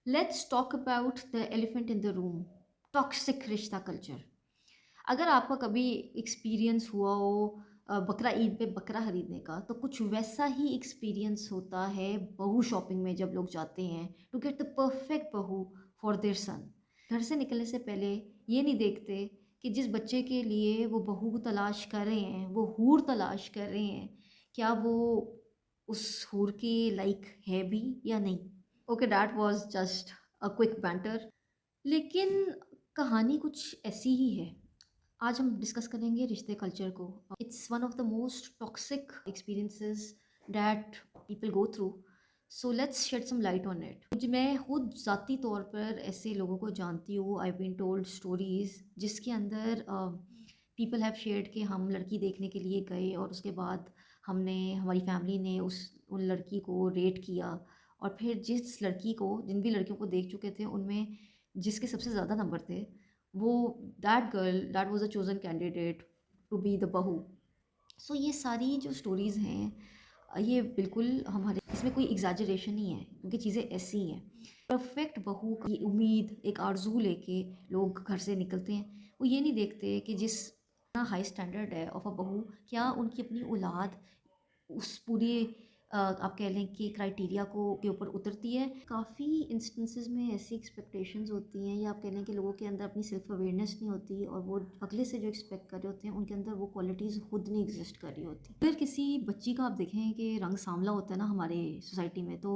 Let's talk about the elephant in the room, toxic रिश्ता culture. अगर आपका कभी एक्सपीरियंस हुआ हो बकरा ईद पे बकरा खरीदने का, तो कुछ वैसा ही एक्सपीरियंस होता है बहू शॉपिंग में जब लोग जाते हैं टू गेट द परफेक्ट बहू फॉर देयर सन। घर से निकलने से पहले ये नहीं देखते कि जिस बच्चे के लिए वो बहू तलाश कर रहे हैं, वो हूर तलाश कर रहे हैं, क्या वो उस हूर के लाइक है भी या नहीं। Okay, that was just a quick banter. लेकिन कहानी कुछ ऐसी ही है। आज हम डिस्कस करेंगे रिश्ते कल्चर को। It's one of the most toxic experiences that people go through. So let's shed some light on it. मुझे मैं खुद ज़ाती तौर पर ऐसे लोगों को जानती हूँ। आई बीन टोल्ड स्टोरीज़ जिसके अंदर पीपल हैव शेयर्ड कि हम लड़की देखने के लिए गए और उसके बाद हमने हमारी फैमिली ने उस उन लड़की को रेट किया, और फिर जिस लड़की को जिन भी लड़कियों को देख चुके थे उनमें जिसके सबसे ज़्यादा नंबर थे, वो that girl that was a chosen candidate to be the बहू। सो ये सारी जो स्टोरीज़ हैं, ये बिल्कुल हमारे इसमें कोई एग्जैजरेशन नहीं है, क्योंकि चीज़ें ऐसी ही हैं। परफेक्ट बहू की उम्मीद, एक आरजू लेके लोग घर से निकलते हैं। वो ये नहीं देखते कि जिस इतना हाई स्टैंडर्ड है ऑफ अ बहू, क्या उनकी अपनी औलाद उस पूरी आप कह लें कि क्राइटेरिया को के ऊपर उतरती है। काफ़ी इंस्टेंसेस में ऐसी एक्सपेक्टेशंस होती हैं, या आप कह लें कि लोगों के अंदर अपनी सेल्फ अवेयरनेस नहीं होती, और वो अगले से जो एक्सपेक्ट कर रहे होते हैं उनके अंदर वो क्वालिटीज़ खुद नहीं एग्जिस्ट कर रही होती। अगर किसी बच्ची का आप देखें कि रंग सांवला होता है ना हमारे सोसाइटी में, तो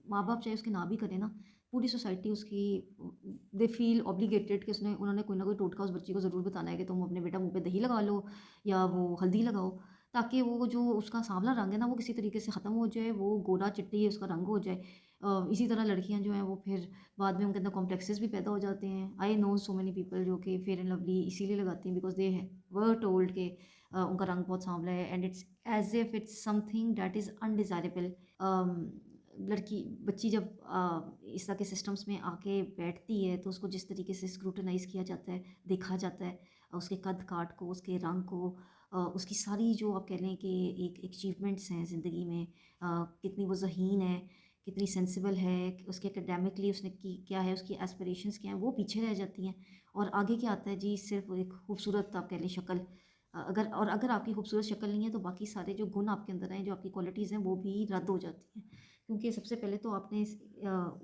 माँ बाप चाहे उसके ना भी करें ना, पूरी सोसाइटी उसकी दे फील ऑब्लिगेटेड कि उसने उन्होंने कोई ना कोई टोटका उस बच्ची को ज़रूर बताना है कि तुम अपने बेटा मुंह पे दही लगा लो या वो हल्दी लगाओ, ताकि वो जो उसका सांवला रंग है ना वो किसी तरीके से ख़त्म हो जाए, वो गोरा चिट्टी उसका रंग हो जाए। इसी तरह लड़कियां जो हैं वो फिर बाद में उनके अंदर कॉम्प्लेक्सेस भी पैदा हो जाते हैं। I know so many people जो कि फेयर एंड लवली इसीलिए लगाती हैं बिकॉज दे वर टोल्ड के उनका रंग बहुत सांवला है, and it's as if it's something that is undesirable. लड़की बच्ची जब इस तरह के सिस्टम्स में आके बैठती है तो उसको जिस तरीके से स्क्रूटनाइज़ किया जाता है, देखा जाता है, उसके कद काठ को, उसके रंग को, उसकी सारी जो आप कह लें कि एक अचीवमेंट्स हैं ज़िंदगी में, कितनी वो ज़हीन है, कितनी सेंसिबल है, उसके एकेडमिकली उसने की क्या है, उसकी एस्पिरेशंस क्या हैं, वो पीछे रह जाती हैं। और आगे क्या आता है जी, सिर्फ एक खूबसूरत आप कह लें शक्ल। अगर आपकी खूबसूरत शक्ल नहीं है तो बाकी सारे जो गुण आपके अंदर हैं, जो आपकी क्वालिटीज़ हैं, वो भी रद्द हो जाती हैं, क्योंकि सबसे पहले तो आपने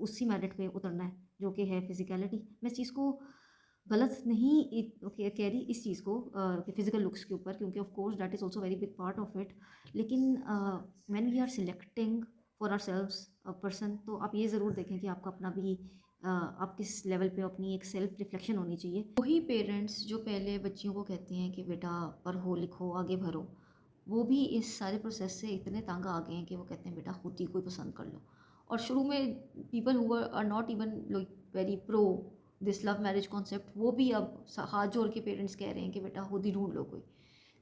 उसी मेरिट पे उतरना है जो कि है फिजिकलिटी। मैं इस चीज़ को गलत नहीं कह रही इस चीज़ को कि फिजिकल लुक्स के ऊपर, क्योंकि of course that is also very big part of it. लेकिन when we are selecting for ourselves a person, तो आप ये ज़रूर देखें कि आपका अपना भी आप किस लेवल पे अपनी एक सेल्फ रिफ्लेक्शन होनी चाहिए। वही पेरेंट्स जो पहले बच्चियों को कहते हैं कि बेटा पढ़ो लिखो आगे भरो, वो भी इस सारे प्रोसेस से इतने तंग आ गए हैं कि वो कहते हैं बेटा खुद ही कोई पसंद कर लो। और शुरू में people who are not even very pro this love marriage concept, वो भी अब हाथ जोड़ के पेरेंट्स कह रहे हैं कि बेटा खुद ही ढूंढ लो कोई।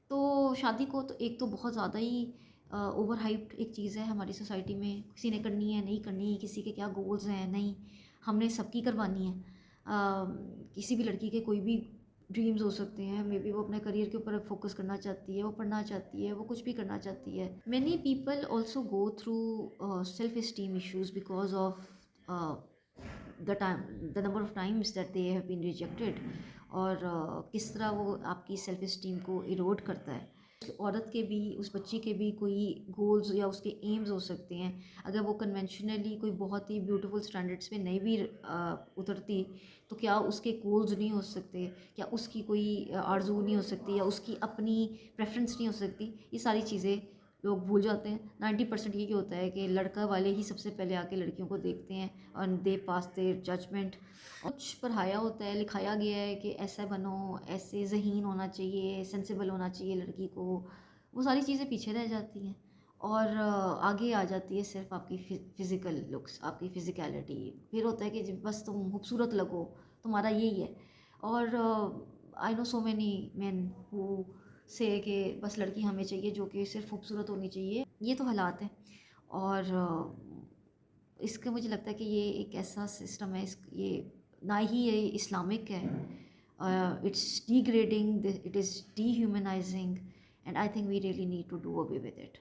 तो शादी को तो एक तो बहुत ज़्यादा ही ओवर हाइप्ड एक चीज़ है हमारी सोसाइटी में। किसी ने करनी है नहीं करनी, किसी के क्या गोल्स हैं नहीं, हमने सबकी करवानी है। किसी भी लड़की के कोई भी ड्रीम्स हो सकते हैं, मे बी वो अपने करियर के ऊपर फोकस करना चाहती है, वो पढ़ना चाहती है, वो कुछ भी करना चाहती है। Many people also go through self esteem issues because of the time the number of times that they have been rejected, और किस तरह वो आपकी सेल्फ इस्टीम को इरोड करता है। औरत के भी, उस बच्ची के भी कोई गोल्स या उसके एम्स हो सकते हैं। अगर वो कन्वेंशनली कोई बहुत ही ब्यूटीफुल स्टैंडर्ड्स पे नहीं भी उतरती, तो क्या उसके गोल्स नहीं हो सकते, क्या उसकी कोई आरजू नहीं हो सकती, या उसकी अपनी प्रेफरेंस नहीं हो सकती। ये सारी चीज़ें लोग भूल जाते हैं। 90% ये होता है कि लड़का वाले ही सबसे पहले आके लड़कियों को देखते हैं और दे पास देयर जजमेंट। कुछ पढ़ाया होता है, लिखाया गया है कि ऐसा बनो, ऐसे ज़हीन होना चाहिए, सेंसिबल होना चाहिए लड़की को। वो सारी चीज़ें पीछे रह जाती हैं, और आगे आ जाती है सिर्फ आपकी फ़िज़िकल लुक्स, आपकी फ़िज़िकलिटी। फिर होता है कि बस तुम खूबसूरत लगो, तुम्हारा यही है। और I know so many man who से कि बस लड़की हमें चाहिए जो कि सिर्फ खूबसूरत होनी चाहिए। ये तो हालात हैं, और इसका मुझे लगता है कि ये एक ऐसा सिस्टम है, ये ना ही ये इस्लामिक है। It's degrading, it is dehumanizing, and I think we really need to do away with it.